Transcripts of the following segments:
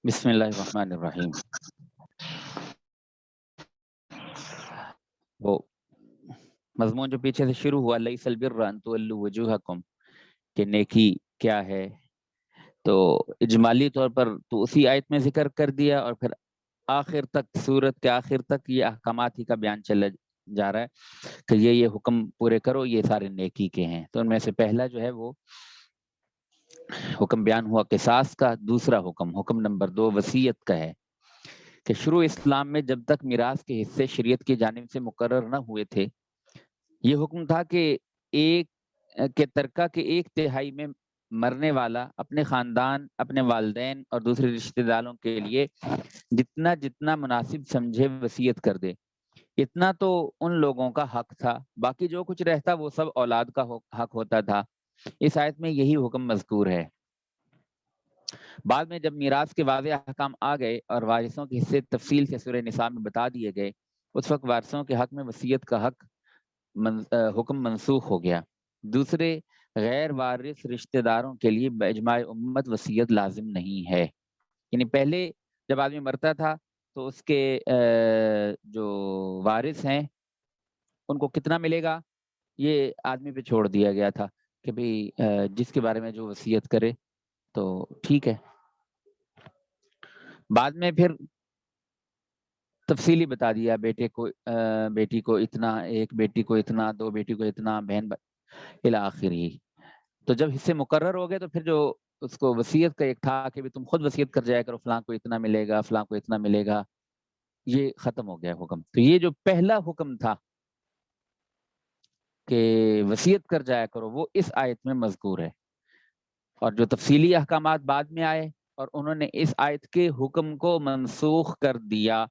بسم اللہ الرحمن الرحیم. وہ مضمون جو پیچھے سے شروع ہوا لیس البر ان تولوا وجوہکم کہ نیکی کیا ہے، تو اجمالی طور پر تو اسی آیت میں ذکر کر دیا، اور پھر آخر تک سورت کے آخر تک یہ احکامات ہی کا بیان چلا جا رہا ہے کہ یہ حکم پورے کرو، یہ سارے نیکی کے ہیں. تو ان میں سے پہلا جو ہے وہ حکم بیان ہوا قصاص کا. دوسرا حکم نمبر 2 وصیت کا ہے کہ شروع اسلام میں جب تک میراث کے حصے شریعت کی جانب سے مقرر نہ ہوئے تھے، یہ حکم تھا کہ ترکہ کے 1/3 میں مرنے والا اپنے خاندان، اپنے والدین اور دوسرے رشتہ داروں کے لیے جتنا جتنا مناسب سمجھے وصیت کر دے. اتنا تو ان لوگوں کا حق تھا، باقی جو کچھ رہتا وہ سب اولاد کا حق ہوتا تھا. اس آیت میں یہی حکم مذکور ہے. بعد میں جب میراث کے واضح احکام آ گئے اور وارثوں کے حصے تفصیل سے سورہ نساء میں بتا دیے گئے، اس وقت وارثوں کے حق میں وصیت کا حکم منسوخ ہو گیا. دوسرے غیر وارث رشتہ داروں کے لیے باجماع امت وصیت لازم نہیں ہے. یعنی پہلے جب آدمی مرتا تھا تو اس کے جو وارث ہیں ان کو کتنا ملے گا یہ آدمی پہ چھوڑ دیا گیا تھا کہ بھئی جس کے بارے میں جو وصیت کرے تو ٹھیک ہے. بعد میں پھر تفصیلی بتا دیا، بیٹی کو اتنا، ایک بیٹی کو اتنا، 2 بیٹی کو اتنا، بہن الی آخری. تو جب حصے مقرر ہو گئے تو پھر جو اس کو وصیت کا ایک تھا کہ بھی تم خود وصیت کر جایا کرو، فلاں کو اتنا ملے گا، فلاں کو اتنا ملے گا، یہ ختم ہو گیا حکم. تو یہ جو پہلا حکم تھا کہ وصیت کر جایا کرو وہ اس آیت میں مذکور ہے، اور جو تفصیلی احکامات بعد میں آئے اور انہوں نے اس آیت کے حکم کو منسوخ کر دیا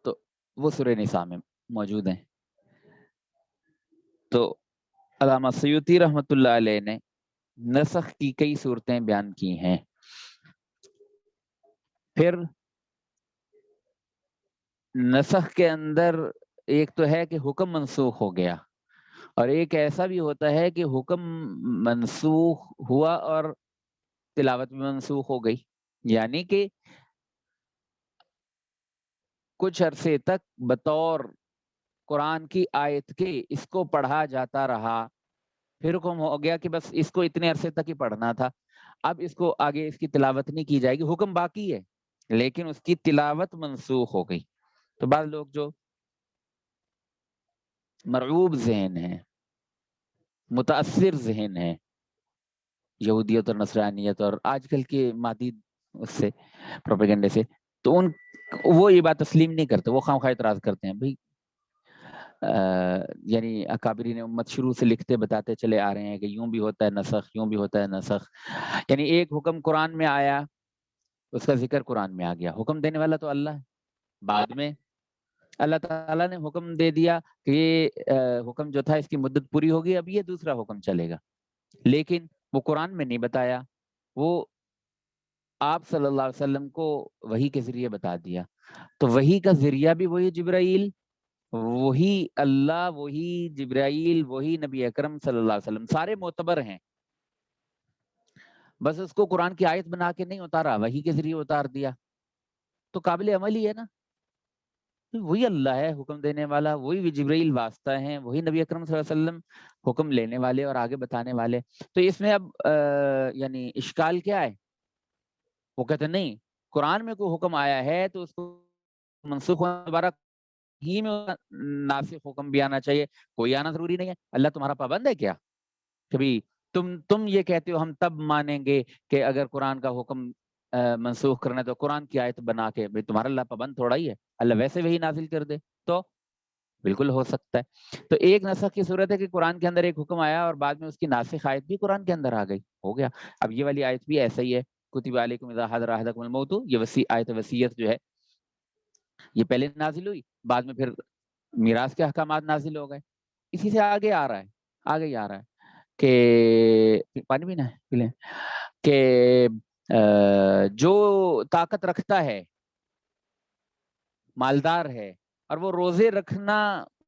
تو وہ سورہ نساء میں موجود ہیں. تو علامہ سیوطی رحمۃ اللہ علیہ نے نسخ کی کئی صورتیں بیان کی ہیں. پھر نسخ کے اندر ایک تو ہے کہ حکم منسوخ ہو گیا، اور ایک ایسا بھی ہوتا ہے کہ حکم منسوخ ہوا اور تلاوت بھی منسوخ ہو گئی. یعنی کہ کچھ عرصے تک بطور قرآن کی آیت کے اس کو پڑھا جاتا رہا، پھر حکم ہو گیا کہ بس اس کو اتنے عرصے تک ہی پڑھنا تھا، اب اس کو آگے اس کی تلاوت نہیں کی جائے گی. حکم باقی ہے لیکن اس کی تلاوت منسوخ ہو گئی. تو بعض لوگ جو مرعوب ذہن ہیں، متاثر ذہن ہیں یہودیت اور نصرانیت اور آج کل کے مادی اس سے پروپیگنڈے سے، تو وہ یہ بات تسلیم نہیں کرتے، وہ خواہ اعتراض کرتے ہیں. بھائی یعنی اکابرین امت شروع سے لکھتے بتاتے چلے آ رہے ہیں کہ یوں بھی ہوتا ہے نسخ، یوں بھی ہوتا ہے نسخ. یعنی ایک حکم قرآن میں آیا، اس کا ذکر قرآن میں آ گیا، حکم دینے والا تو اللہ ہے. بعد میں اللہ تعالیٰ نے حکم دے دیا کہ یہ حکم جو تھا اس کی مدت پوری ہوگی، اب یہ دوسرا حکم چلے گا، لیکن وہ قرآن میں نہیں بتایا، وہ آپ صلی اللہ علیہ وسلم کو وحی کے ذریعے بتا دیا. تو وحی کا ذریعہ بھی وہی جبرائیل، وہی اللہ، وہی جبرائیل، وہی نبی اکرم صلی اللہ علیہ وسلم، سارے معتبر ہیں. بس اس کو قرآن کی آیت بنا کے نہیں اتارا، وحی کے ذریعے اتار دیا، تو قابل عمل ہی ہے نا. وہی اللہ ہے حکم دینے والا، وہی جبرائیل واسطہ ہیں، وہی نبی اکرم صلی اللہ علیہ وسلم حکم لینے والے اور آگے بتانے والے. تو اس میں اب یعنی اشکال کیا ہے؟ وہ کہتے ہیں نہیں، قرآن میں کوئی حکم آیا ہے تو اس کو منسوخ ہونا دوبارہ ہی میں ناسخ حکم بھی آنا چاہیے، کوئی آنا ضروری نہیں ہے. اللہ تمہارا پابند ہے کیا کہ بھی تم یہ کہتے ہو ہم تب مانیں گے کہ اگر قرآن کا حکم منسوخ کرنا ہے تو قرآن کی آیت بنا کے، بھئی تمہارا اللہ پابند تھوڑا ہی ہے، اللہ ویسے وہی نازل کر دے. تو بالکل ہو سکتا ہے. تو ایک نسخ کی صورت ہے کہ قرآن کے اندر ایک حکم آیا اور بعد میں اس کی ناسخ آیت بھی قرآن کے اندر آ گئی، ہو گیا. اب یہ والی آیت بھی ایسا ہی ہے، کتب علیکم اذا حضر احدکم الموت، یہ آیت وصیت جو ہے یہ پہلے نازل ہوئی، بعد میں پھر میراث کے احکامات نازل ہو گئے. اسی سے آگے آ رہا ہے، آگے ہی آ رہا ہے کہ پانی پینا ہے پی لیں، کہ جو طاقت رکھتا ہے، مالدار ہے، اور وہ روزے رکھنا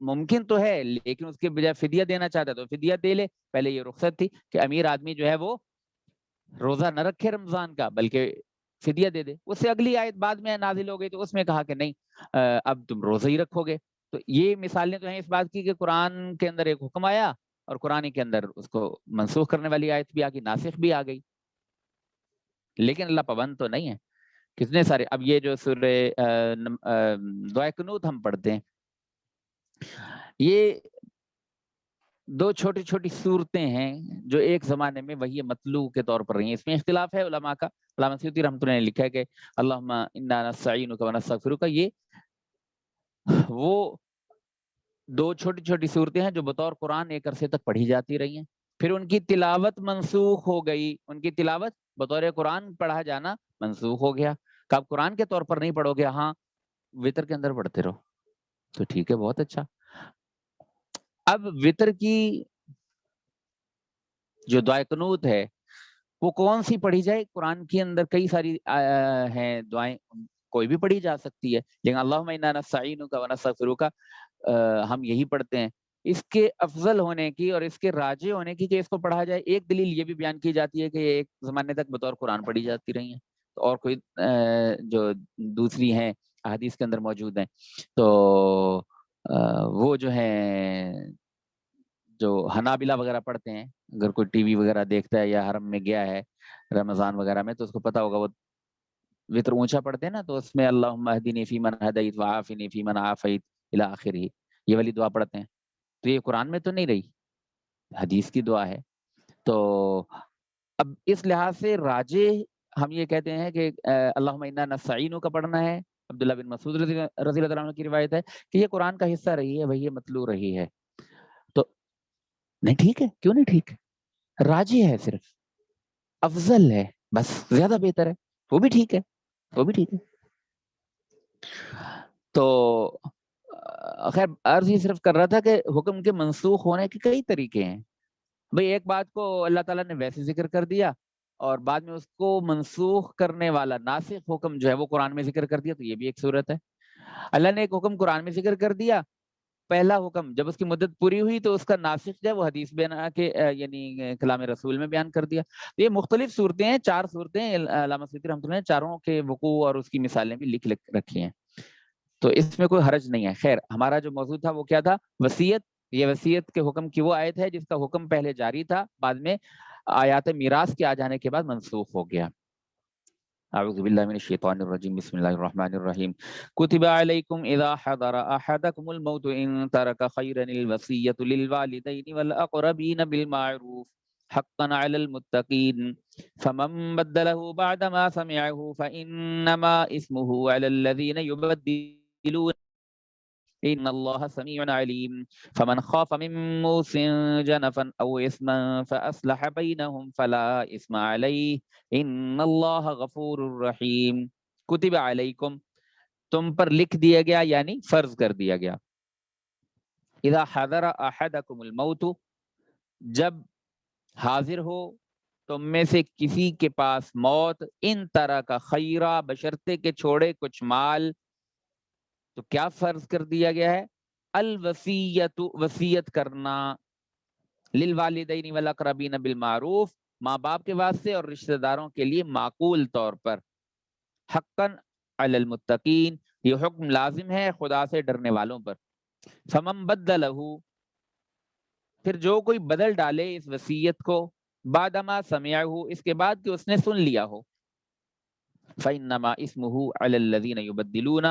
ممکن تو ہے لیکن اس کے بجائے فدیہ دینا چاہتا ہے تو فدیہ دے لے. پہلے یہ رخصت تھی کہ امیر آدمی جو ہے وہ روزہ نہ رکھے رمضان کا بلکہ فدیہ دے دے. اس سے اگلی آیت بعد میں نازل ہو گئی تو اس میں کہا کہ نہیں اب تم روزہ ہی رکھو گے. تو یہ مثالیں تو ہیں اس بات کی کہ قرآن کے اندر ایک حکم آیا اور قرآن کے اندر اس کو منسوخ کرنے والی آیت بھی آ گئی, ناسخ بھی آ گئی. لیکن اللہ پابند تو نہیں ہے. کتنے سارے, اب یہ جو سورہ دعائے قنوت ہم پڑھتے ہیں, یہ دو چھوٹی چھوٹی صورتیں ہیں جو ایک زمانے میں وحی مطلوع کے طور پر رہی ہیں. اس میں اختلاف ہے علماء کا. علامہ سیوطی رحمۃ اللہ نے لکھا ہے کہ اللہم انا نستعینک و نستغفرک, یہ وہ دو چھوٹی چھوٹی صورتیں ہیں جو بطور قرآن ایک عرصے تک پڑھی جاتی رہی ہیں, پھر ان کی تلاوت منسوخ ہو گئی. ان کی تلاوت بطور قرآن پڑھا جانا منسوخ ہو گیا کہ آپ قرآن کے طور پر نہیں پڑھو گے, ہاں وتر کے اندر پڑھتے رہو. تو ٹھیک ہے, بہت اچھا. اب وتر کی جو دعائے قنوت ہے وہ کون سی پڑھی جائے؟ قرآن کے اندر کئی ساری ہیں دعائیں, کوئی بھی پڑھی جا سکتی ہے, لیکن اللہم انا نستعینک و نستغفرک ہم یہی پڑھتے ہیں. اس کے افضل ہونے کی اور اس کے راجح ہونے کی کہ اس کو پڑھا جائے, ایک دلیل یہ بھی بیان کی جاتی ہے کہ یہ ایک زمانے تک بطور قرآن پڑھی جاتی رہی ہیں, اور کوئی جو دوسری ہیں احادیث کے اندر موجود ہیں تو وہ جو ہیں جو حنابلہ وغیرہ پڑھتے ہیں, اگر کوئی ٹی وی وغیرہ دیکھتا ہے یا حرم میں گیا ہے رمضان وغیرہ میں تو اس کو پتا ہوگا, وہ وتر اونچا پڑھتے ہیں نا, تو اس میں اللہم اہدنی فیمن ہدیت وعافنی فیمن عافیت الی آخرہ, یہ والی دعا پڑھتے ہیں. تو یہ قرآن میں تو نہیں رہی, حدیث کی دعا ہے. تو اب اس لحاظ سے راجح ہم یہ کہتے ہیں کہ اللہم انا نستعینک کا پڑھنا ہے. عبداللہ بن مسعود رضی اللہ عنہ کی روایت ہے کہ یہ قرآن کا حصہ رہی ہے, وہی مطلوع رہی ہے. تو نہیں ٹھیک ہے, کیوں نہیں ٹھیک ہے, راجح ہے, صرف افضل ہے, بس زیادہ بہتر ہے, وہ بھی ٹھیک ہے, وہ بھی ٹھیک ہے. تو خیر عرض یہ صرف کر رہا تھا کہ حکم کے منسوخ ہونے کے کئی طریقے ہیں. بھئی ایک بات کو اللہ تعالیٰ نے ویسے ذکر کر دیا اور بعد میں اس کو منسوخ کرنے والا ناسخ حکم جو ہے وہ قرآن میں ذکر کر دیا, تو یہ بھی ایک صورت ہے. اللہ نے ایک حکم قرآن میں ذکر کر دیا, پہلا حکم جب اس کی مدت پوری ہوئی تو اس کا ناسخ جو ہے وہ حدیث بنا کے یعنی کلام رسول میں بیان کر دیا. یہ مختلف صورتیں ہیں, 4 صورتیں علامہ سیوطی رحمۃ اللہ نے چاروں کے وقوع اور اس کی مثالیں بھی لکھ رکھی ہیں, تو اس میں کوئی حرج نہیں ہے. خیر ہمارا جو موضوع تھا وہ کیا تھا؟ وصیت. یہ وصیت کے حکم کی وہ آیت ہے جس کا حکم پہلے جاری تھا, بعد میں آیات میراث کے آ جانے کے بعد منسوخ ہو گیا. اعوذ باللہ من الشیطان الرجیم, بسم اللہ الرحمن الرحیم. کتب علیکم اذا حضر احدکم الموت ان ترک خیرا الوصیۃ للوالدین والاقربین بالمعروف حقا علی المتقین فمن بدله بعد ما سمعه فانما اسمه علی الذین یبدلون ان اللہ سمیع علیم. فمن خاف من موص جنفا او اثما فاصلح بینہم فلا اثم علیہ ان اللہ غفور رحیم. کتب علیکم, تم پر لکھ دیا گیا یعنی فرض کر دیا گیا. اذا حضر احدکم الموت, جب حاضر ہو تم میں سے کسی کے پاس موت, ان طرح کا خیرہ بشرطے کے چھوڑے کچھ مال, تو کیا فرض کر دیا گیا ہے؟ الوصیت, وصیت کرنا, للوالدین والاقربین بالمعروف, ماں باپ کے واسطے اور رشتہ داروں کے لیے معقول طور پر. حقا علی المتقین, یہ حکم لازم ہے خدا سے ڈرنے والوں پر. فمن بدلہ, پھر جو کوئی بدل ڈالے اس وصیت کو, بعد ما سمعہ, اس کے بعد کہ اس نے سن لیا ہو, فإنما اسمہ علی الذین یبدلون,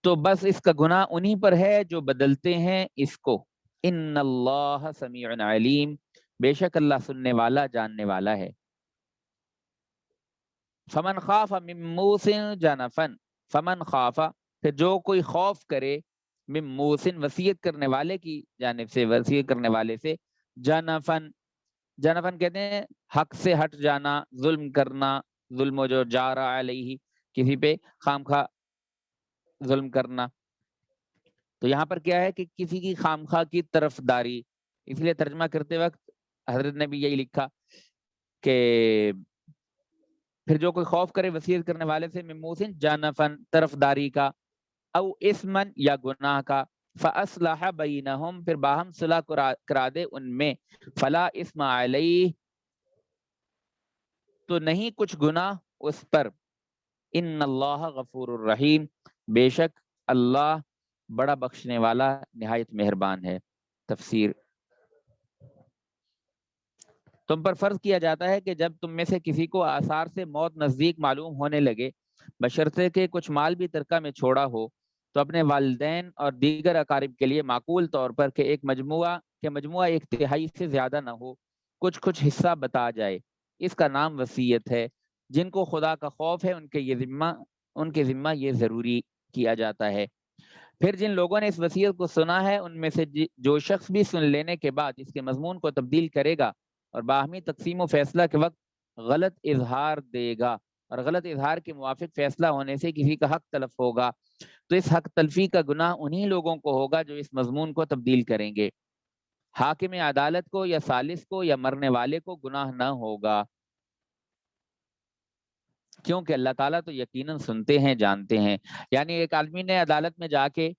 تو بس اس کا گناہ انہی پر ہے جو بدلتے ہیں اس کو. ان اللہ سمیع علیم, بے شک اللہ سننے والا جاننے والا ہے. فمن خاف من موص جنفا, فمن خاف, پھر جو کوئی خوف کرے, من موص, وصیت کرنے والے کی جانب سے, وصیت کرنے والے سے, جنفن, جنفن کہتے ہیں حق سے ہٹ جانا, ظلم کرنا, ظلم و جو جارا علیہ, کسی پہ خامخواہ ظلم کرنا. تو یہاں پر کیا ہے کہ کسی کی خامخواہ کی طرفداری, اس لیے ترجمہ کرتے وقت حضرت نے بھی یہی لکھا کہ پھر جو کوئی خوف کرے وصیت کرنے والے سے, مموسن جانفن, طرفداری کا, او اسمن, یا گناہ کا, فاصلح بینہم, پھر باہم صلح کرا دے ان میں, فلا اسم علیہ, تو نہیں کچھ گناہ اس پر۔ ان اللہ غفور الرحیم، بے شک اللہ بڑا بخشنے والا نہایت مہربان ہے۔ تفسیر: تم پر فرض کیا جاتا ہے کہ جب تم میں سے کسی کو آثار سے موت نزدیک معلوم ہونے لگے، بشرطے کہ کچھ مال بھی ترکہ میں چھوڑا ہو، تو اپنے والدین اور دیگر اقارب کے لیے معقول طور پر کہ ایک مجموعہ ایک تہائی سے زیادہ نہ ہو، کچھ حصہ بتا جائے۔ اس کا نام وصیت ہے۔ جن کو خدا کا خوف ہے ان کے ذمہ یہ ضروری کیا جاتا ہے۔ پھر جن لوگوں نے اس وصیت کو سنا ہے، ان میں سے جو شخص بھی سن لینے کے بعد اس کے مضمون کو تبدیل کرے گا اور باہمی تقسیم و فیصلہ کے وقت غلط اظہار دے گا اور غلط اظہار کے موافق فیصلہ ہونے سے کسی کا حق تلف ہوگا، تو اس حق تلفی کا گناہ انہی لوگوں کو ہوگا جو اس مضمون کو تبدیل کریں گے۔ حاکم عدالت کو یا ثالث کو یا مرنے والے کو گناہ نہ ہوگا، کیونکہ اللہ تعالیٰ تو یقیناً سنتے ہیں، جانتے ہیں۔ یعنی ایک آدمی نے عدالت میں جا کے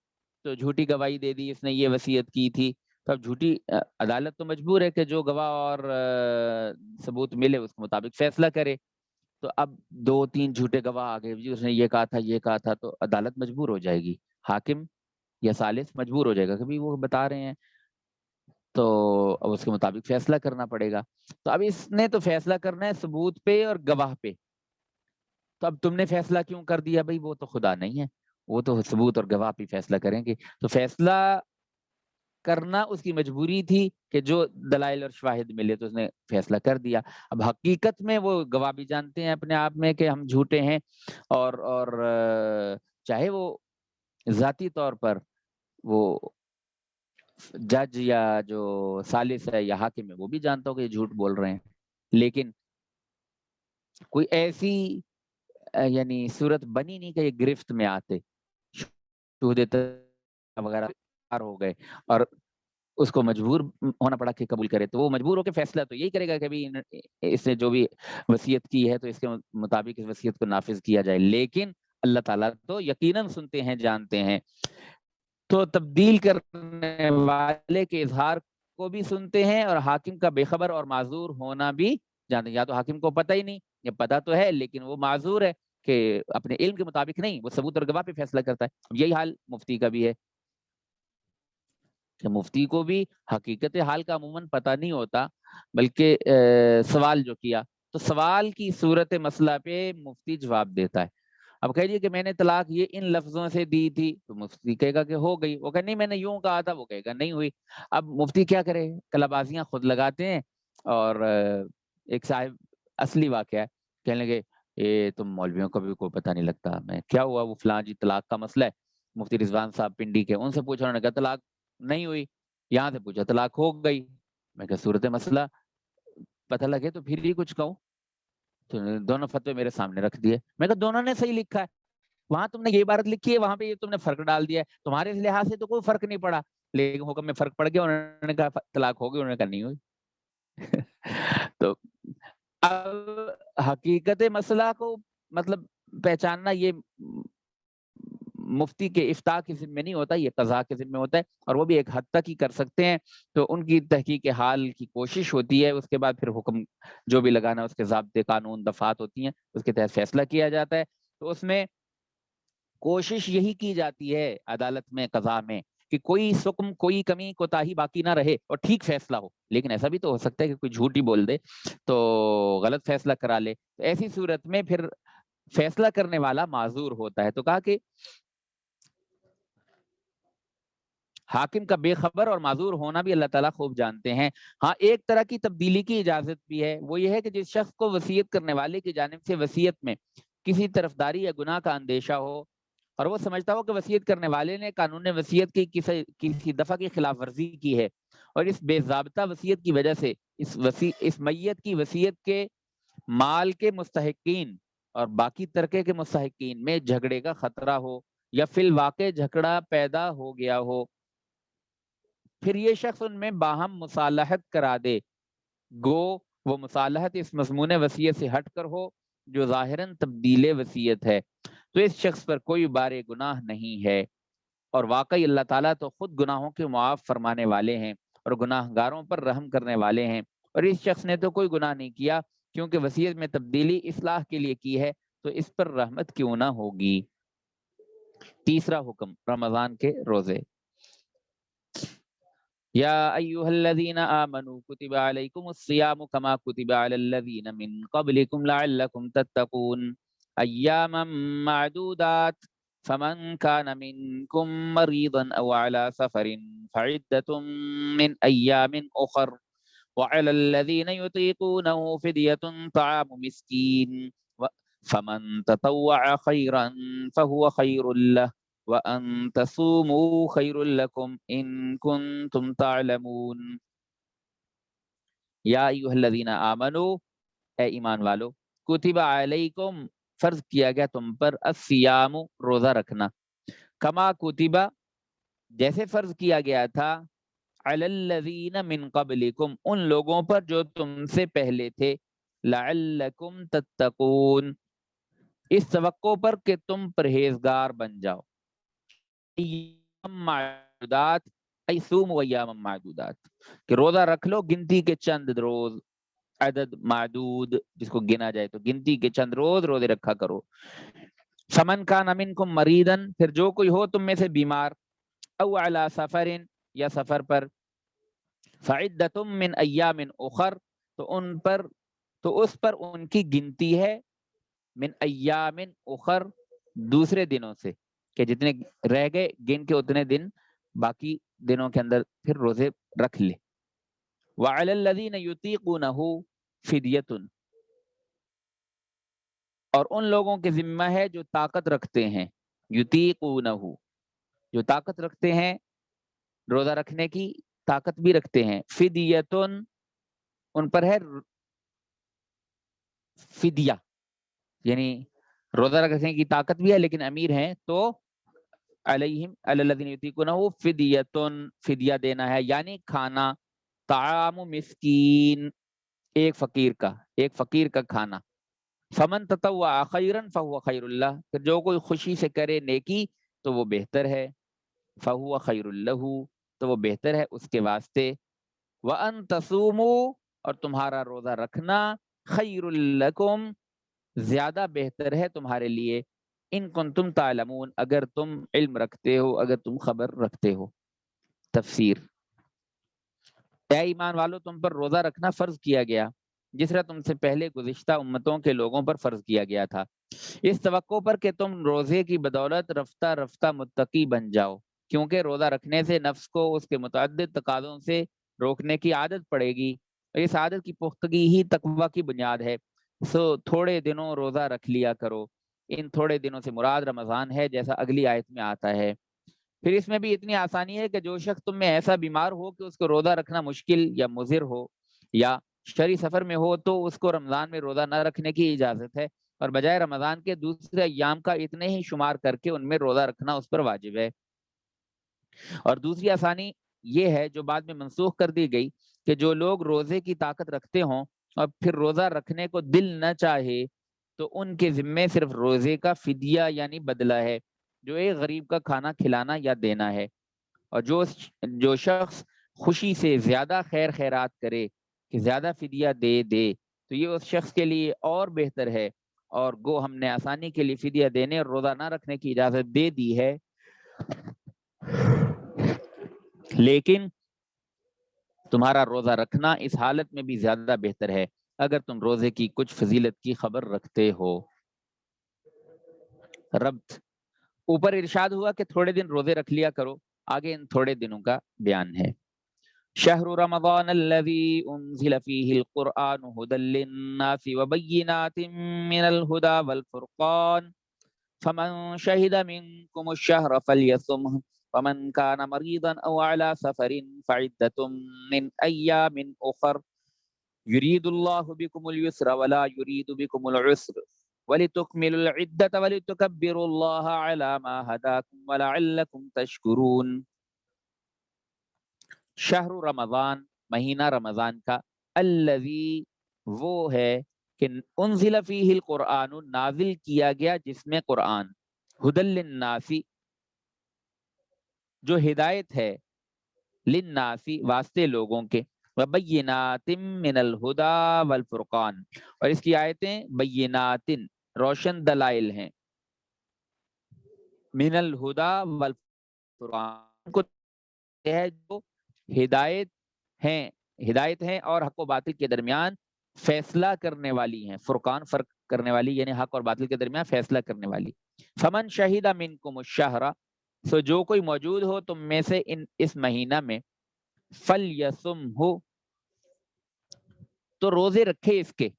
تو جھوٹی گواہی دے دی، اس نے یہ وصیت کی تھی، تو اب جھوٹی عدالت تو مجبور ہے کہ جو گواہ اور ثبوت ملے اس کے مطابق فیصلہ کرے۔ تو اب 2-3 جھوٹے گواہ آ گئے، اس نے یہ کہا تھا یہ کہا تھا، تو عدالت مجبور ہو جائے گی، حاکم یا ثالث مجبور ہو جائے گا، کبھی وہ بتا رہے ہیں تو اب اس کے مطابق فیصلہ کرنا پڑے گا۔ تو اب اس نے تو فیصلہ کرنا ہے ثبوت پہ اور گواہ پہ، تو اب تم نے فیصلہ کیوں کر دیا؟ بھائی وہ تو خدا نہیں ہے، وہ تو ثبوت اور گواہ پہ فیصلہ کریں گے۔ تو فیصلہ کرنا اس کی مجبوری تھی کہ جو دلائل اور شواہد ملے تو اس نے فیصلہ کر دیا۔ اب حقیقت میں وہ گواہ بھی جانتے ہیں اپنے آپ میں کہ ہم جھوٹے ہیں، اور چاہے وہ ذاتی طور پر وہ جج یا جو ثالث ہے یا حاکم ہے وہ بھی جانتا ہو کہ یہ جھوٹ بول رہے ہیں، لیکن کوئی ایسی یعنی صورت بنی نہیں کہ یہ گرفت میں آتے، شہود وغیرہ ہو گئے اور اس کو مجبور ہونا پڑا کہ قبول کرے، تو وہ مجبور ہو کے فیصلہ تو یہی کرے گا کہ اس نے جو بھی وصیت کی ہے تو اس کے مطابق اس وصیت کو نافذ کیا جائے۔ لیکن اللہ تعالیٰ تو یقیناً سنتے ہیں، جانتے ہیں، تو تبدیل کرنے والے کے اظہار کو بھی سنتے ہیں اور حاکم کا بے خبر اور معذور ہونا بھی جانتے ہیں۔ یا تو حاکم کو پتہ ہی نہیں، یا پتہ تو ہے لیکن وہ معذور ہے کہ اپنے علم کے مطابق نہیں، وہ ثبوت اور گواہ پہ فیصلہ کرتا ہے۔ یہی حال مفتی کا بھی ہے کہ مفتی کو بھی حقیقت حال کا عموماً پتہ نہیں ہوتا، بلکہ سوال جو کیا تو سوال کی صورت مسئلہ پہ مفتی جواب دیتا ہے۔ اب کہیے کہ میں نے طلاق یہ ان لفظوں سے دی تھی، تو مفتی کہے گا کہ ہو گئی، وہ کہے نہیں میں نے یوں کہا تھا، وہ کہے گا نہیں ہوئی۔ اب مفتی کیا کرے؟ کلابازیاں خود لگاتے ہیں، اور ایک صاحب اصلی واقعہ ہے، کہنے لگے یہ تم مولویوں کو بھی کوئی پتہ نہیں لگتا، میں کیا ہوا؟ وہ فلاں جی طلاق کا مسئلہ ہے، مفتی رضوان صاحب پنڈی کے، ان سے پوچھا، انہوں نے کہا طلاق نہیں ہوئی۔ یہاں سے پوچھا طلاق ہو گئی، میں کہا صورت مسئلہ پتہ لگے تو پھر بھی کچھ کہوں۔ تو دونوں فتوے میرے سامنے رکھ دیے، میں کہا دونوں نے صحیح لکھا ہے، وہاں تم نے یہ عبارت لکھی ہے، وہاں پہ یہ تم نے فرق ڈال دیا ہے، تمہارے اس لحاظ سے تو کوئی فرق نہیں پڑا، لیکن حکم میں فرق پڑ گیا، انہوں نے کہا طلاق ہو گئی، انہوں نے کہا نہیں ہوئی۔ تو اب حقیقت مسئلہ کو مطلب پہچاننا یہ مفتی کے افتاء کے ذمہ نہیں ہوتا، یہ قضاء کے ذمہ ہوتا ہے، اور وہ بھی ایک حد تک ہی کر سکتے ہیں۔ تو ان کی تحقیق حال کی کوشش ہوتی ہے، اس کے بعد پھر حکم جو بھی لگانا اس کے ضابطے، قانون، دفعات ہوتی ہیں، اس کے تحت فیصلہ کیا جاتا ہے۔ تو اس میں کوشش یہی کی جاتی ہے عدالت میں، قضاء میں، کہ کوئی سکم، کوئی کمی کوتاہی باقی نہ رہے اور ٹھیک فیصلہ ہو۔ لیکن ایسا بھی تو ہو سکتا ہے کہ کوئی جھوٹ ہی بول دے تو غلط فیصلہ کرا لے، تو ایسی صورت میں پھر فیصلہ کرنے والا معذور ہوتا ہے۔ تو کہا کہ حاکم کا بے خبر اور معذور ہونا بھی اللہ تعالیٰ خوب جانتے ہیں۔ ہاں ایک طرح کی تبدیلی کی اجازت بھی ہے، وہ یہ ہے کہ جس شخص کو وصیت کرنے والے کی جانب سے وصیت میں کسی طرفداری یا گناہ کا اندیشہ ہو، اور وہ سمجھتا ہو کہ وصیت کرنے والے نے قانون وصیت کی کسی دفعہ کی خلاف ورزی کی ہے، اور اس بے ضابطہ وصیت کی وجہ سے اس میت کی وصیت کے مال کے مستحقین اور باقی ترکے کے مستحقین میں جھگڑے کا خطرہ ہو، یا فی الواقع جھگڑا پیدا ہو گیا ہو، پھر یہ شخص ان میں باہم مصالحت کرا دے، گو وہ مصالحت اس مضمون وصیت سے ہٹ کر ہو جو ظاہراً تبدیل وصیت ہے، تو اس شخص پر کوئی بار گناہ نہیں ہے۔ اور واقعی اللہ تعالیٰ تو خود گناہوں کے معاف فرمانے والے ہیں اور گناہ گاروں پر رحم کرنے والے ہیں، اور اس شخص نے تو کوئی گناہ نہیں کیا کیونکہ وصیت میں تبدیلی اصلاح کے لیے کی ہے تو اس پر رحمت کیوں نہ ہوگی۔ تیسرا حکم رمضان کے روزے۔ یا ایھا الذین آمنوا کتب علیکم الصیام کما کتب علی الذین من قبلکم لعلکم تتقون ایاما معدودات فمن كان منكم مريضا أو على سفر فعدة من أيام أخر وعلى الذين يطيقونه فدية طعام مسكين فمن تطوع خيرا فهو خير له وأن تصوموا خير لكم إن كنتم تعلمون۔ یا ایھا الذین آمنوا، اے ایمان والو، کتب علیکم، فرض کیا گیا تم پر، الصیام، روزہ رکھنا، کما کتبہ، جیسے فرض کیا گیا تھا، علی الذین من قبلکم، ان لوگوں پر جو تم سے پہلے تھے، لعلکم تتقون، اس توقع پر کہ تم پرہیزگار بن جاؤ، ایام معدودات، ای صوموا ایاما معدودات، کہ روزہ رکھ لو گنتی کے چند روز، عدد معدود جس کو گنا جائے تو گنتی کے چند روز روزے رکھا کرو۔ فمن کان منکم مریضا، پھر جو کوئی ہو تم میں سے بیمار، او علی سفر، یا سفر پر، فعدۃ من ایام اخر، تو اس پر ان کی گنتی ہے، من ایام اخر، دوسرے دنوں سے، کہ جتنے رہ گئے گن کے اتنے دن باقی دنوں کے اندر پھر روزے رکھ لے۔ وعلی الذین یطیقونہ فدیۃ، اور ان لوگوں کے ذمہ ہے جو طاقت رکھتے ہیں، یطیقونہ، جو طاقت رکھتے ہیں، روزہ رکھنے کی طاقت بھی رکھتے ہیں، فدیتن، ان پر ہے فدیہ، یعنی روزہ رکھنے کی طاقت بھی ہے لیکن امیر ہیں تو علیہم علی الذین یطیقونہ فدیتن، فدیہ دینا ہے، یعنی کھانا، طعام مسکین، ایک فقیر کا کھانا۔ فمن تطوع خیرا فہو خیر اللہ، کہ جو کوئی خوشی سے کرے نیکی تو وہ بہتر ہے، فہو خیر لہ، تو وہ بہتر ہے اس کے واسطے، وان تصوموا، اور تمہارا روزہ رکھنا، خیر لکم، زیادہ بہتر ہے تمہارے لیے، ان کنتم تعلمون، اگر تم علم رکھتے ہو، اگر تم خبر رکھتے ہو۔ تفسیر۔ اے ایمان والو، تم پر روزہ رکھنا فرض کیا گیا جس طرح تم سے پہلے گزشتہ امتوں کے لوگوں پر فرض کیا گیا تھا، اس توقع پر کہ تم روزے کی بدولت رفتہ رفتہ متقی بن جاؤ، کیونکہ روزہ رکھنے سے نفس کو اس کے متعدد تقاضوں سے روکنے کی عادت پڑے گی، اور اس عادت کی پختگی ہی تقویٰ کی بنیاد ہے۔ سو تھوڑے دنوں روزہ رکھ لیا کرو، ان تھوڑے دنوں سے مراد رمضان ہے، جیسا اگلی آیت میں آتا ہے۔ پھر اس میں بھی اتنی آسانی ہے کہ جو شخص تم میں ایسا بیمار ہو کہ اس کو روزہ رکھنا مشکل یا مضر ہو، یا شرعی سفر میں ہو، تو اس کو رمضان میں روزہ نہ رکھنے کی اجازت ہے، اور بجائے رمضان کے دوسرے ایام کا اتنے ہی شمار کر کے ان میں روزہ رکھنا اس پر واجب ہے۔ اور دوسری آسانی یہ ہے جو بعد میں منسوخ کر دی گئی، کہ جو لوگ روزے کی طاقت رکھتے ہوں اور پھر روزہ رکھنے کو دل نہ چاہے تو ان کے ذمے صرف روزے کا فدیہ یعنی بدلہ ہے، جو ایک غریب کا کھانا کھلانا یا دینا ہے۔ اور جو شخص خوشی سے زیادہ خیر خیرات کرے کہ زیادہ فدیہ دے تو یہ اس شخص کے لیے اور بہتر ہے، اور گو ہم نے آسانی کے لیے فدیہ دینے اور روزہ نہ رکھنے کی اجازت دے دی ہے، لیکن تمہارا روزہ رکھنا اس حالت میں بھی زیادہ بہتر ہے اگر تم روزے کی کچھ فضیلت کی خبر رکھتے ہو۔ ربط، اوپر ارشاد ہوا کہ تھوڑے دن روزے رکھ لیا کرو، آگے ان تھوڑے دنوں کا بیان ہے۔ شہر رمضان الذی انزل فیہ القرآن ھدی للناس وبینات من الھدی والفرقان فمن شہد منکم الشہر فلیصمہ ومن کان مریضا او علی سفر فعدۃ من ایام اخر یرید اللہ بکم اليسر ولا یرید بکم العسر وَلِتُكْمِلُوا الْعِدَّةَ وَلِتُكَبِّرُوا اللَّهَ عَلَى مَا هَدَاكُمْ وَلَعَلَّكُمْ تَشْكُرُونَ۔ شہر رمضان، مہینہ رمضان کا، الذی، وہ ہے کہ انزل فیہ القرآن، نازل کیا گیا جس میں قرآن، ھدی للناس، جو ہدایت ہے، للناس، واسطے لوگوں کے، وَبَيِّنَاتٍ مِّنَ الْهُدَى وَالْفُرْقَانِ، اور اس کی آیتیں بینات روشن دلائل ہیں، من الہدى والفرقان کو ہے جو ہدایت ہیں اور حق و باطل کے درمیان فیصلہ کرنے والی ہیں، فرقان فرق کرنے والی یعنی حق اور باطل کے درمیان فیصلہ کرنے والی۔ فمن شہید منکم الشہر، سو جو کوئی موجود ہو تم میں سے اس مہینہ میں، فلیصمہ، تو روزے رکھے اس کے،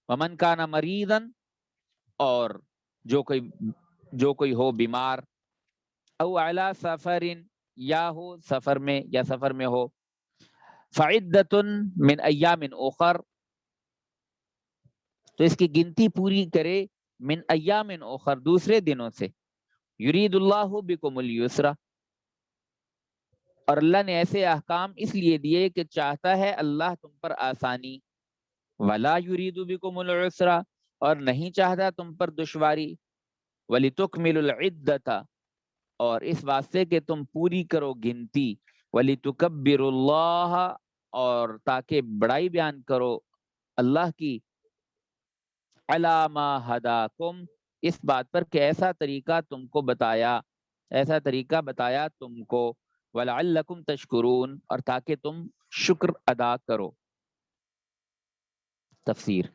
ومن کان مریضا، اور جو کوئی ہو بیمار، او علی سفر، یا ہو سفر میں یا سفر میں ہو، فعدۃ من ایام اخر، تو اس کی گنتی پوری کرے، من ایام اخر، دوسرے دنوں سے، یرید اللہ بکم الیسر، اور اللہ نے ایسے احکام اس لیے دیے کہ چاہتا ہے اللہ تم پر آسانی، ولا یرید بکم العسر، اور نہیں چاہتا تم پر دشواری، وَلِتُكْمِلُ الْعِدَّةَ، اور اس واسطے کہ تم پوری کرو گنتی، وَلِتُكَبِّرُ اللَّهَ، اور تاکہ بڑائی بیان کرو اللہ کی، عَلَى مَا هَدَاكُمْ، اس بات پر کہ ایسا طریقہ بتایا تم کو، وَلَعَلَّكُمْ تَشْكُرُونَ، اور تاکہ تم شکر ادا کرو۔ تفسیر،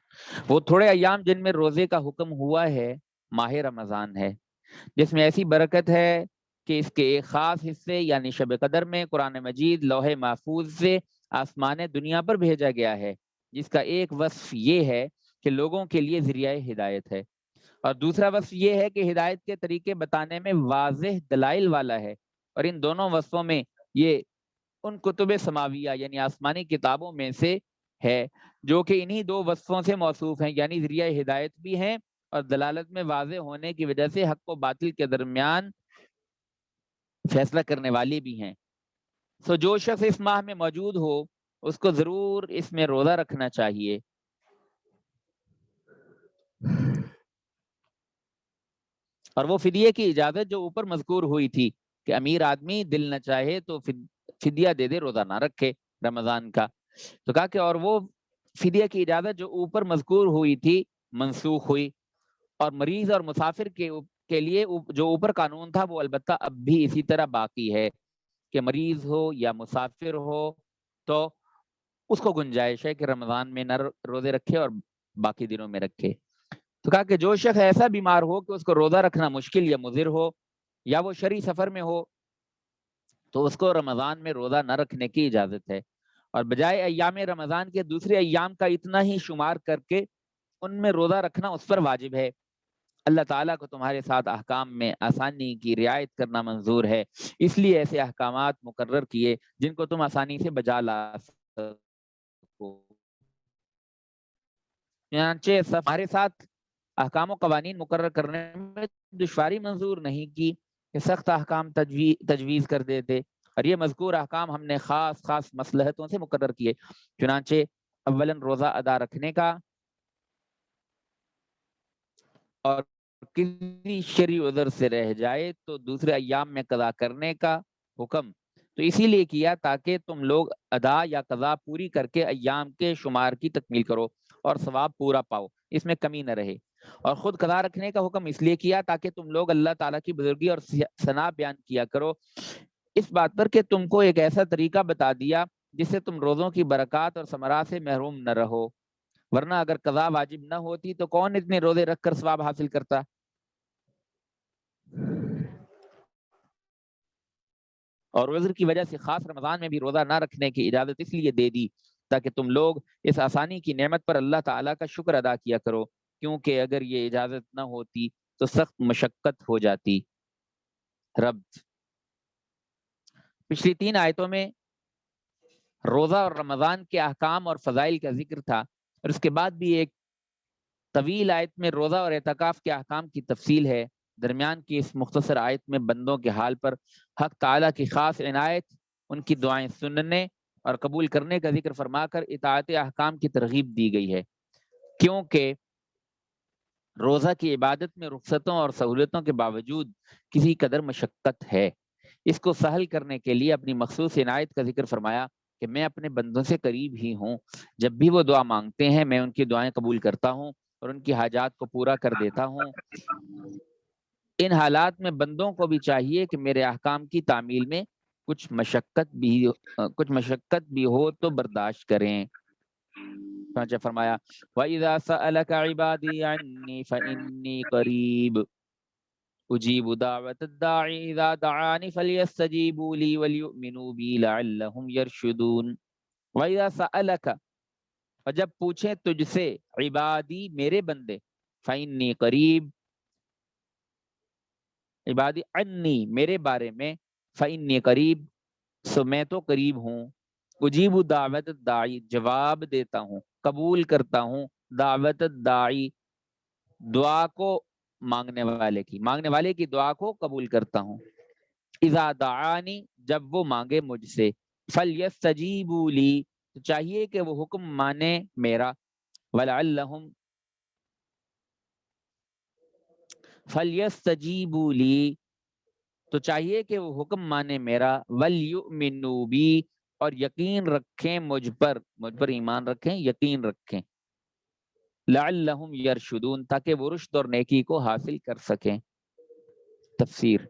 وہ تھوڑے ایام جن میں روزے کا حکم ہوا ہے ماہ رمضان ہے، جس میں ایسی برکت ہے کہ اس کے ایک خاص حصے یعنی شب قدر میں قرآن مجید لوح محفوظ سے آسمان دنیا پر بھیجا گیا ہے، جس کا ایک وصف یہ ہے کہ لوگوں کے لیے ذریعہ ہدایت ہے، اور دوسرا وصف یہ ہے کہ ہدایت کے طریقے بتانے میں واضح دلائل والا ہے، اور ان دونوں وصفوں میں یہ ان کتب سماویہ یعنی آسمانی کتابوں میں سے ہے جو کہ انہی دو وصفوں سے موصوف ہیں، یعنی ذریعہ ہدایت بھی ہیں اور دلالت میں واضح ہونے کی وجہ سے حق و باطل کے درمیان فیصلہ کرنے والی بھی ہیں۔ سو جو شخص اس ماہ میں موجود ہو اس کو ضرور اس میں روزہ رکھنا چاہیے۔ اور وہ فدیے کی اجازت جو اوپر مذکور ہوئی تھی کہ امیر آدمی دل نہ چاہے تو فدیہ دے دے، روزہ نہ رکھے رمضان کا، تو کہا کہ اور وہ فدیہ کی اجازت جو اوپر مذکور ہوئی تھی منسوخ ہوئی، اور مریض اور مسافر کے لیے جو اوپر قانون تھا وہ البتہ اب بھی اسی طرح باقی ہے کہ مریض ہو یا مسافر ہو تو اس کو گنجائش ہے کہ رمضان میں نہ روزے رکھے اور باقی دنوں میں رکھے۔ تو کہا کہ جو شخص ایسا بیمار ہو کہ اس کو روزہ رکھنا مشکل یا مضر ہو، یا وہ شرعی سفر میں ہو، تو اس کو رمضان میں روزہ نہ رکھنے کی اجازت ہے، اور بجائے ایام رمضان کے دوسرے ایام کا اتنا ہی شمار کر کے ان میں روزہ رکھنا اس پر واجب ہے۔ اللہ تعالیٰ کو تمہارے ساتھ احکام میں آسانی کی رعایت کرنا منظور ہے، اس لیے ایسے احکامات مقرر کیے جن کو تم آسانی سے بجا لا سکو۔ چنانچہ ہمارے ساتھ احکام و قوانین مقرر کرنے میں دشواری منظور نہیں کی کہ سخت احکام تجویز کر دیتے، اور یہ مذکور احکام ہم نے خاص مصلحتوں سے مقرر کیے۔ چنانچہ اولاً روزہ ادا رکھنے کا، اور کسی شرعی عذر سے رہ جائے تو دوسرے ایام میں قضا کرنے کا حکم تو اسی لیے کیا تاکہ تم لوگ ادا یا قضا پوری کر کے ایام کے شمار کی تکمیل کرو اور ثواب پورا پاؤ، اس میں کمی نہ رہے، اور خود قضا رکھنے کا حکم اس لیے کیا تاکہ تم لوگ اللہ تعالیٰ کی بزرگی اور ثنا بیان کیا کرو اس بات پر کہ تم کو ایک ایسا طریقہ بتا دیا جس سے تم روزوں کی برکات اور ثمرات سے محروم نہ رہو، ورنہ اگر قضا واجب نہ ہوتی تو کون اتنے روزے رکھ کر ثواب حاصل کرتا۔ اور عذر کی وجہ سے خاص رمضان میں بھی روزہ نہ رکھنے کی اجازت اس لیے دے دی تاکہ تم لوگ اس آسانی کی نعمت پر اللہ تعالیٰ کا شکر ادا کیا کرو، کیونکہ اگر یہ اجازت نہ ہوتی تو سخت مشقت ہو جاتی۔ رب پچھلی 3 آیتوں میں روزہ اور رمضان کے احکام اور فضائل کا ذکر تھا، اور اس کے بعد بھی ایک طویل آیت میں روزہ اور اعتکاف کے احکام کی تفصیل ہے۔ درمیان کی اس مختصر آیت میں بندوں کے حال پر حق تعالیٰ کی خاص عنایت، ان کی دعائیں سننے اور قبول کرنے کا ذکر فرما کر اطاعت احکام کی ترغیب دی گئی ہے، کیونکہ روزہ کی عبادت میں رخصتوں اور سہولتوں کے باوجود کسی قدر مشقت ہے۔ اس کو سہل کرنے کے لیے اپنی مخصوص عنایت کا ذکر فرمایا کہ میں اپنے بندوں سے قریب ہی ہوں، جب بھی وہ دعا مانگتے ہیں میں ان کی دعائیں قبول کرتا ہوں اور ان کی حاجات کو پورا کر دیتا ہوں۔ ان حالات میں بندوں کو بھی چاہیے کہ میرے احکام کی تعمیل میں کچھ مشقت بھی ہو تو برداشت کریں۔ چنانچہ فرمایا وَإِذَا سَأَلَكَ عِبَادِي عَنِّي فَإِنِّي قَرِيبٌ أُجِيبُ دَعْوَةَ الدَّاعِ إِذَا دَعَانِ فَلْيَسْتَجِيبُوا لِي وَلْيُؤْمِنُوا بِي لَعَلَّهُمْ يَرْشُدُونَ۔ وَإِذَا سَأَلَكَ، اور جب پوچھیں تجھ سے، عبادی میرے بندے، فَإِنِّي قَرِيبٌ، عبادی عنی میرے بارے میں، فَإِنِّي قَرِيبٌ، سو میں تو قریب ہوں، اجیب دعوت الداعی، جواب دیتا ہوں، قبول کرتا ہوں، دعوت الداعی، دعا کو مانگنے والے کی دعا کو قبول کرتا ہوں، اذا دعانی، جب وہ مانگے مجھ سے، فلیستجیبوا لی، تو چاہیے کہ وہ حکم مانے میرا، ولعلہم، فلیستجیبوا لی، تو چاہیے کہ وہ حکم مانے میرا، ولیؤمنوا بی، اور یقین رکھیں مجھ پر ایمان رکھیں، یقین رکھیں، لعلہم یرشدون، تاکہ وہ رشد اور نیکی کو حاصل کر سکیں۔ تفسیر،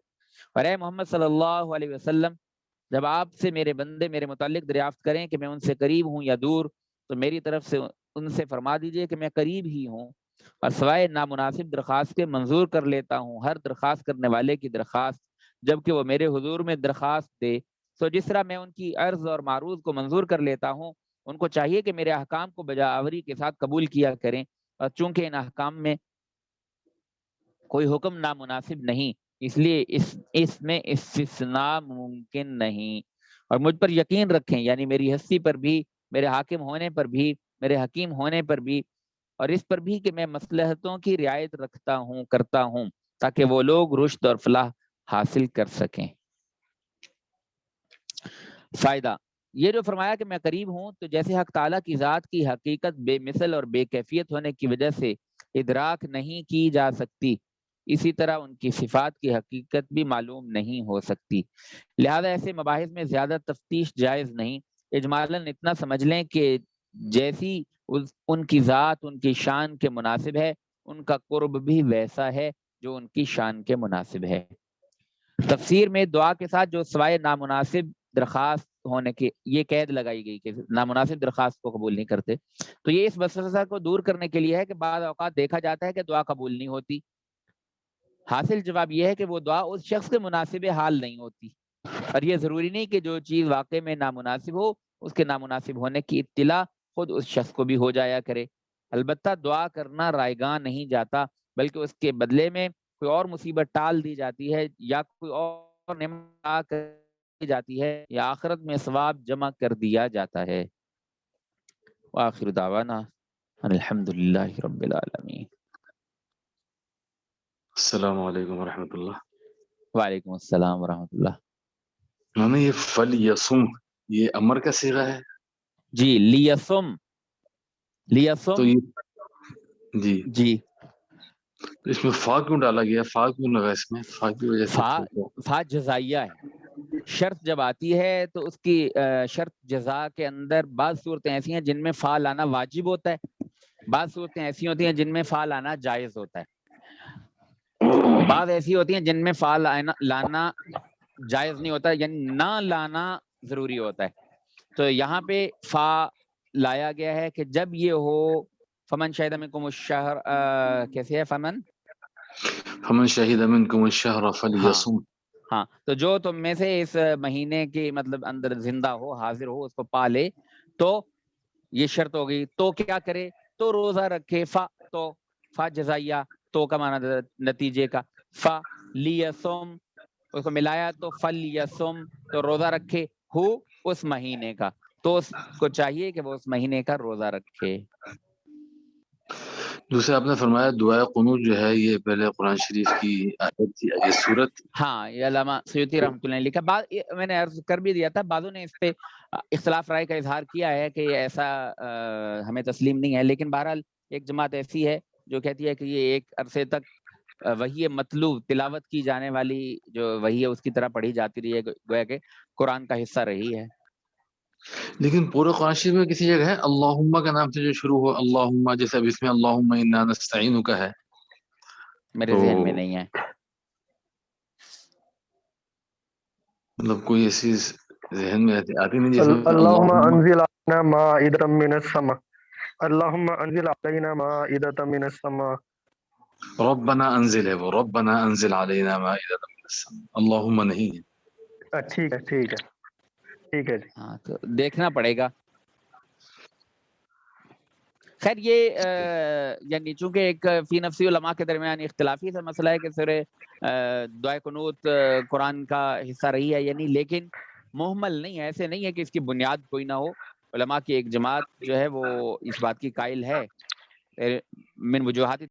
اور اے محمد صلی اللہ علیہ وسلم، جب آپ سے میرے بندے میرے متعلق دریافت کریں کہ میں ان سے قریب ہوں یا دور، تو میری طرف سے ان سے فرما دیجئے کہ میں قریب ہی ہوں، اور سوائے نامناسب درخواست کے منظور کر لیتا ہوں ہر درخواست کرنے والے کی درخواست، جبکہ وہ میرے حضور میں درخواست دے، تو جس طرح میں ان کی عرض اور معروض کو منظور کر لیتا ہوں، ان کو چاہیے کہ میرے احکام کو بجاوری کے ساتھ قبول کیا کریں، اور چونکہ ان احکام میں کوئی حکم نامناسب نہیں، اس لیے اس میں استثناء ممکن نہیں، اور مجھ پر یقین رکھیں، یعنی میری ہستی پر بھی، میرے حاکم ہونے پر بھی، میرے حکیم ہونے پر بھی، اور اس پر بھی کہ میں مصلحتوں کی رعایت کرتا ہوں تاکہ وہ لوگ رشد اور فلاح حاصل کر سکیں۔ فائدہ، یہ جو فرمایا کہ میں قریب ہوں، تو جیسے حق تعالیٰ کی ذات کی حقیقت بے مثل اور بے کیفیت ہونے کی وجہ سے ادراک نہیں کی جا سکتی، اسی طرح ان کی صفات کی حقیقت بھی معلوم نہیں ہو سکتی، لہذا ایسے مباحث میں زیادہ تفتیش جائز نہیں، اجمالاً اتنا سمجھ لیں کہ جیسی ان کی ذات ان کی شان کے مناسب ہے، ان کا قرب بھی ویسا ہے جو ان کی شان کے مناسب ہے۔ تفسیر میں دعا کے ساتھ جو سوائے نامناسب درخواست ہونے کی یہ قید لگائی گئی کہ نامناسب درخواست کو قبول نہیں کرتے، تو یہ اس وسوسہ کو دور کرنے کے لیے ہے کہ بعض اوقات دیکھا جاتا ہے کہ دعا قبول نہیں ہوتی، حاصل جواب یہ ہے کہ وہ دعا اس شخص کے مناسب حال نہیں ہوتی، اور یہ ضروری نہیں کہ جو چیز واقع میں نامناسب ہو اس کے نامناسب ہونے کی اطلاع خود اس شخص کو بھی ہو جایا کرے، البتہ دعا کرنا رائیگاں نہیں جاتا، بلکہ اس کے بدلے میں کوئی اور مصیبت ٹال دی جاتی ہے، یا کوئی اور نعمت کی جاتی ہے، یا آخرت میں ثواب جمع کر دیا جاتا ہے۔ وآخر دعوانا الحمدللہ رب العالمین۔ السلام علیکم ورحمۃ اللہ۔ وعلیکم السلام ورحمۃ اللہ۔ مولانا یہ فل یسم، یہ امر کا صیغہ ہے؟ جی، لیسم تو یہ جی، اس میں فا کیوں ڈالا گیا؟ فا کیوں لگا اس میں؟ فا کی وجہ سے فا جزائیہ ہے، شرط جب آتی ہے تو اس کی شرط جزا کے اندر بعض صورتیں ایسی ہیں جن میں فا لانا واجب ہوتا ہے، بعض صورتیں ایسی ہوتی ہیں جن میں فا لانا جائز ہوتا ہے، بعض ایسی ہوتی ہیں جن میں فا لانا جائز نہیں ہوتا، یعنی نہ لانا ضروری ہوتا ہے، تو یہاں پہ فا لایا گیا ہے کہ جب یہ ہو فمن شہد منکم الشہر، کیسے ہے فمن شہد منکم الشہر فلیصم، ہاں، تو جو تم میں سے اس مہینے کے مطلب اندر زندہ ہو، حاضر ہو، اس کو پالے، تو یہ شرط ہو گئی، تو کیا کرے؟ تو روزہ رکھے، فا جزائیہ، تو کا معنی نتیجے کا، فا لیسم، اس کو ملایا تو فلیسم، تو روزہ رکھے ہو اس مہینے کا، تو اس کو چاہیے کہ وہ اس مہینے کا روزہ رکھے۔ دوسرے آپ نے فرمایا دعائے قنوت جو ہے یہ پہلے قرآن شریف کی آیت تھی، یہ سورت؟ ہاں، یہ علامہ سیوطی رحمۃ اللہ نے لکھا، میں نے عرض کر بھی دیا تھا، بعضوں نے اس پہ اختلاف رائے کا اظہار کیا ہے کہ ایسا ہمیں تسلیم نہیں ہے، لیکن بہرحال ایک جماعت ایسی ہے جو کہتی ہے کہ یہ ایک عرصے تک وحی مطلوب تلاوت کی جانے والی جو وحی ہے اس کی طرح پڑھی جاتی رہی ہے، گویا کہ قرآن کا حصہ رہی ہے۔ لیکن پورے قرآن شریف میں کسی جگہ ہے اللہم کا نام سے جو شروع ہو اللہم، جیسے اب اس میں اللہم انا نستعین کا ہے، میرے تو ذہن میں نہیں ہے. مطلب کوئی ایسی ذہن میں آتی نہیں جیسے اللہم اللہم انزل علینا مائدۃ من السماء، اللہم انزل علینا مائدۃ من السماء. ربنا انزل ہے، وہ ربنا انزل علینا مائدۃ من السماء، اللہم نہیں ہے. ٹھیک ہے ٹھیک ہے ٹھیک ہے جی. ہاں تو دیکھنا پڑے گا. خیر یہ یعنی چونکہ ایک فی نفسی علماء کے درمیان اختلافی سا مسئلہ ہے کہ سورہ دعائے قنوت قرآن کا حصہ رہی ہے یا نہیں، لیکن محمل نہیں ہے، ایسے نہیں ہے کہ اس کی بنیاد کوئی نہ ہو. علماء کی ایک جماعت جو ہے وہ اس بات کی قائل ہے من وجوہات